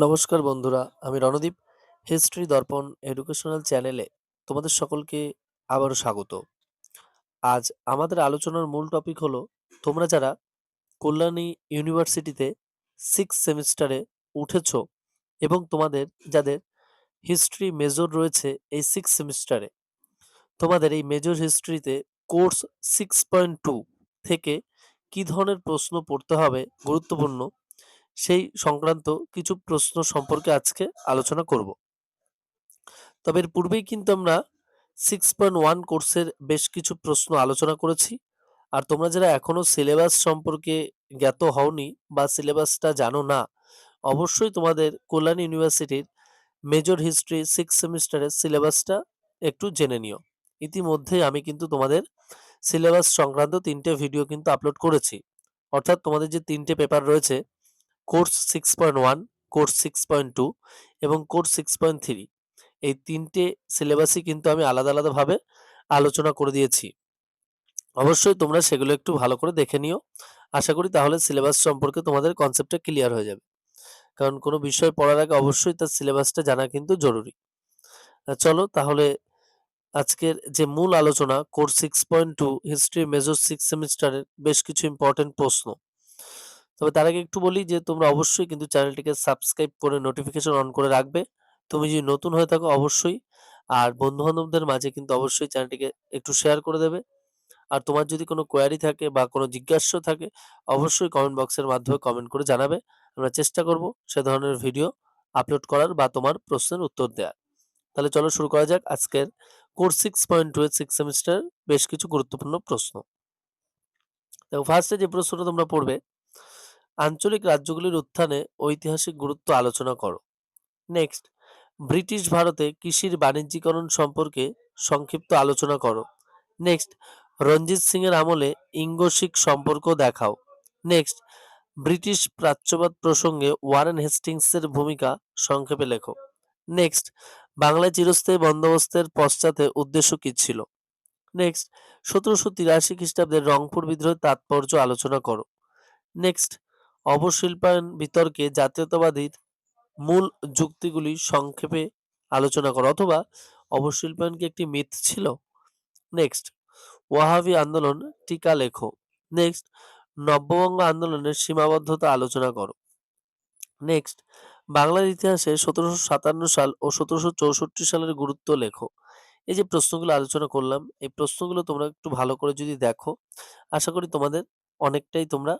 নমস্কার বন্ধুরা, আমি রণদীপ। হিস্ট্রি দর্পণ এডুকেশনাল চ্যানেলে তোমাদের সকলকে আবারও স্বাগত। আজ আমাদের আলোচনার মূল টপিক হলো তোমরা যারা কল্যাণী ইউনিভার্সিটিতে সিক্স সেমিস্টারে উঠেছো এবং তোমাদের যাদের হিস্ট্রি মেজর রয়েছে এই সিক্স সেমিস্টারে, তোমাদের এই মেজর হিস্ট্রিতে কোর্স 6.2 থেকে কি ধরনের প্রশ্ন পড়তে হবে গুরুত্বপূর্ণ, সেই সংক্রান্ত কিছু প্রশ্ন সম্পর্কে আজকে আলোচনা করব। তবে এর পূর্বেই কিন্তু আমরা 6.1 কোর্সের বেশ কিছু প্রশ্ন আলোচনা করেছি। আর তোমরা যারা এখনো সিলেবাস সম্পর্কে জ্ঞাত হওনি বা সিলেবাসটা জানো না, অবশ্যই তোমাদের কল্যাণ ইউনিভার্সিটির মেজর হিস্ট্রি সিক্স সেমিস্টারের সিলেবাসটা একটু জেনে নিও। ইতিমধ্যে আমি কিন্তু তোমাদের সিলেবাস সংক্রান্ত 3টে ভিডিও কিন্তু আপলোড করেছি। অর্থাৎ তোমাদের যে 3টে পেপার রয়েছে, কোর্স 6.1, কোর্স 6.2 এবং কোর্স 6.3, এই 3টে সিলেবাসই কিন্তু আমি আলাদা আলাদাভাবে আলোচনা করে দিয়েছি। অবশ্যই তোমরা সেগুলো একটু ভালো করে দেখে নিও। আশা করি তাহলে সিলেবাস সম্পর্কে তোমাদের কনসেপ্টটা ক্লিয়ার হয়ে যাবে। কারণ কোনো বিষয় পড়ার আগে অবশ্যই তার সিলেবাসটা জানা কিন্তু জরুরি। চলো তাহলে আজকের যে মূল আলোচনা, কোর্স 6.2 হিস্ট্রি মেজর সিক্স সেমিস্টারের বেশ কিছু ইম্পর্টেন্ট প্রশ্ন। তবে তার আগে একটু বলি যে তোমরা অবশ্যই কিন্তু চ্যানেলটিকে সাবস্ক্রাইব করে নোটিফিকেশন অন করে রাখবে। তুমি যদি নতুন হয়ে থাকো অবশ্যই, আর বন্ধু-বান্ধবদের মাঝে কিন্তু অবশ্যই চ্যানেলটিকে একটু শেয়ার করে দেবে। আর তোমার যদি কোনো কোয়েরি থাকে বা কোনো জিজ্ঞাস্য থাকে, অবশ্যই কমেন্ট বক্সের মাধ্যমে কমেন্ট করে জানাবে। আমরা চেষ্টা করব সে ধরনের ভিডিও আপলোড করার বা তোমার প্রশ্নের উত্তর দেওয়ার। তাহলে চলো শুরু করা যাক আজকের কোর্স 6.2 এর সিক্স সেমিস্টার বেশ কিছু গুরুত্বপূর্ণ প্রশ্ন। দেখো ফার্স্টে যে প্রশ্নটা তোমরা পড়বে, আঞ্চলিক রাজ্যগুলির উত্থানে ঐতিহাসিক গুরুত্ব আলোচনা করো। নেক্সট, ব্রিটিশ ভারতে কৃষির বাণিজ্যিকরণ সম্পর্কে সংক্ষিপ্ত আলোচনা করো। নেক্সট, রঞ্জিত সিং এর আমলে ইঙ্গ শিখ সম্পর্ক দেখাও। নেক্সট, ব্রিটিশ প্রাচ্যবাদ প্রসঙ্গে ওয়ারেন হেস্টিংসের ভূমিকা সংক্ষেপে লেখো। নেক্সট, বাংলায় চিরস্থায়ী বন্দোবস্তের পশ্চাতে উদ্দেশ্য কী ছিল। নেক্সট, 1783 খ্রিস্টাব্দের রংপুর বিদ্রোহের তাৎপর্য আলোচনা করো। নেক্সট, অবশিল্পায়ন বিতর্কে জাতীয়তাবাদীর মূল যুক্তিগুলি সংক্ষেপে আলোচনা করো, অথবা অবশিল্পায়ন কি একটি মিথ ছিল। নেক্সট, ওয়াহাবি আন্দোলন টিকা লেখো। নেক্সট, নব্যবঙ্গ আন্দোলনের সীমাবদ্ধতা আলোচনা করো। নেক্সট, বাংলার ইতিহাসে 1757 সাল ও 1764 সালের গুরুত্ব লেখো। এই যে প্রশ্নগুলো আলোচনা করলাম, এই প্রশ্নগুলো তোমরা একটু ভালো করে যদি দেখো, আশা করি তোমাদের অনেকটাই তোমরা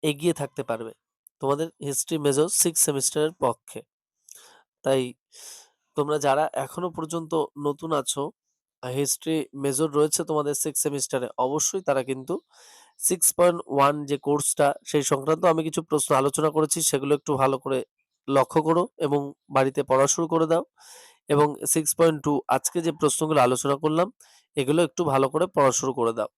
এগিয়ে থাকতে পারবে তোমাদের হিস্ট্রি মেজর সিক্স সেমিস্টারের পক্ষে। তাই তোমরা যারা এখনো পর্যন্ত নতুন আছো, হিস্ট্রি মেজর রয়েছে তোমাদের সিক্স সেমিস্টারে, অবশ্যই তারা কিন্তু 6.1 যে কোর্সটা সেই সংক্রান্ত আমি কিছু প্রশ্ন আলোচনা করেছি, সেগুলো একটু ভালো করে লক্ষ্য করো এবং বাড়িতে পড়া শুরু করে দাও। এবং 6.2 আজকে যে প্রশ্নগুলো আলোচনা করলাম, এগুলো একটু ভালো করে পড়া শুরু করে দাও।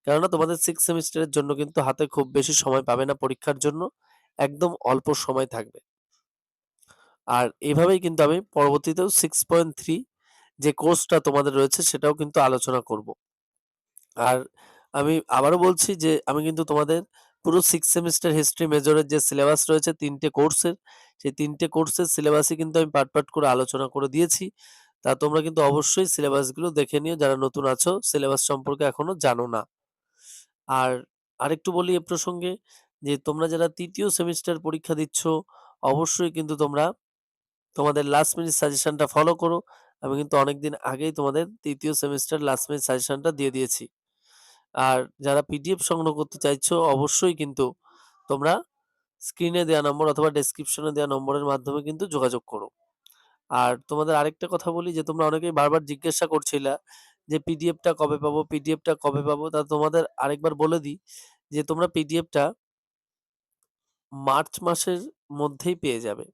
কেননা তোমাদের সিক্স সেমিস্টারের জন্য কিন্তু হাতে খুব বেশি সময় পাবে না পরীক্ষার জন্য, একদম অল্প সময় থাকবে। আর এভাবেই কিন্তু আমি পরবর্তীতেও 6.3 যে কোর্সটা তোমাদের রয়েছে সেটাও কিন্তু আলোচনা করব। আর আমি আবারও বলছি যে আমি কিন্তু তোমাদের পুরো সিক্স সেমিস্টার হিস্ট্রি মেজরের যে সিলেবাস রয়েছে 3টে কোর্সের, সেই 3টে কোর্সের সিলেবাসই কিন্তু আমি পার্ট পার্ট করে আলোচনা করে দিয়েছি। তা তোমরা কিন্তু অবশ্যই সিলেবাসগুলো দেখে নিও যারা নতুন আছো, সিলেবাস সম্পর্কে এখনো জানো না। আর আরেকটু বলি এ প্রসঙ্গে যে তোমরা যারা ৩য় সেমিস্টার পরীক্ষা দিচ্ছ, অবশ্যই কিন্তু তোমরা তোমাদের লাস্ট মিনিট সাজেশনটা ফলো করো। আমি কিন্তু অনেকদিন আগেই তোমাদের ৩য় সেমিস্টার লাস্ট মিনিট সাজেশনটা দিয়ে দিয়েছি। আর যারা পিডিএফ সংগ্রহ করতে চাইছো, অবশ্যই কিন্তু তোমরা স্ক্রিনে দেওয়া নম্বর অথবা ডেসক্রিপশনে দেওয়া নম্বরের মাধ্যমে কিন্তু যোগাযোগ করো। আর তোমাদের আরেকটা কথা বলি যে তোমরা অনেকেই বারবার জিজ্ঞাসা করছিলা যে পিডিএফটা কবে পাবো, পিডিএফটা কবে পাবো? তা তোমাদের আরেকবার বলে দিই যে তোমরা পিডিএফটা মার্চ মাসের মধ্যেই পেয়ে যাবে।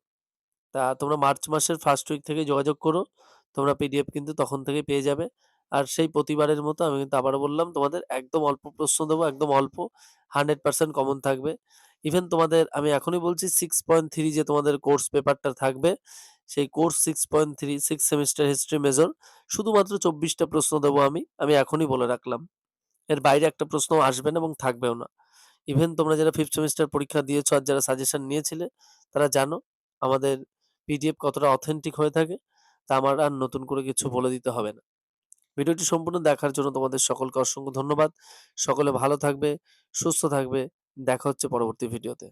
তা তোমরা মার্চ মাসের ফার্স্ট উইক থেকে যোগাযোগ করো। তোমরা পিডিএফ কিন্তু তখন থেকেই পেয়ে যাবে। আর সেই প্রতিবারের মতো আমি কিন্তু আবারও বললাম তোমাদের একদম অল্প প্রশ্ন দেবো, একদম অল্প, 100% কমন থাকবে। ইভেন তোমাদের আমি এখনই বলছি 6.3 যে তোমাদের কোর্স পেপারটা থাকবে, সেই course 6.3 six semester history major শুধুমাত্র 24টা প্রশ্ন দেবো আমি। আমি এখনই বলে রাখলাম। এর বাইরে একটা প্রশ্নও আসবে না এবং থাকবেও না। ইভেন তোমরা যারা 5th সেমিস্টার পরীক্ষা দিয়েছো আর যারা সাজেশন নিয়েছিলে তারা জানো আমাদের পিডিএফ কতটা অথেন্টিক হয়ে থাকে তা আমার আর নতুন করে কিছু বলে দিতে হবে না। ভিডিওটি সম্পূর্ণ দেখার জন্য তোমাদের সকলকে অসংখ্য ধন্যবাদ। সকলে ভালো থাকবে, সুস্থ থাকবে। দেখা হচ্ছে পরবর্তী ভিডিওতে।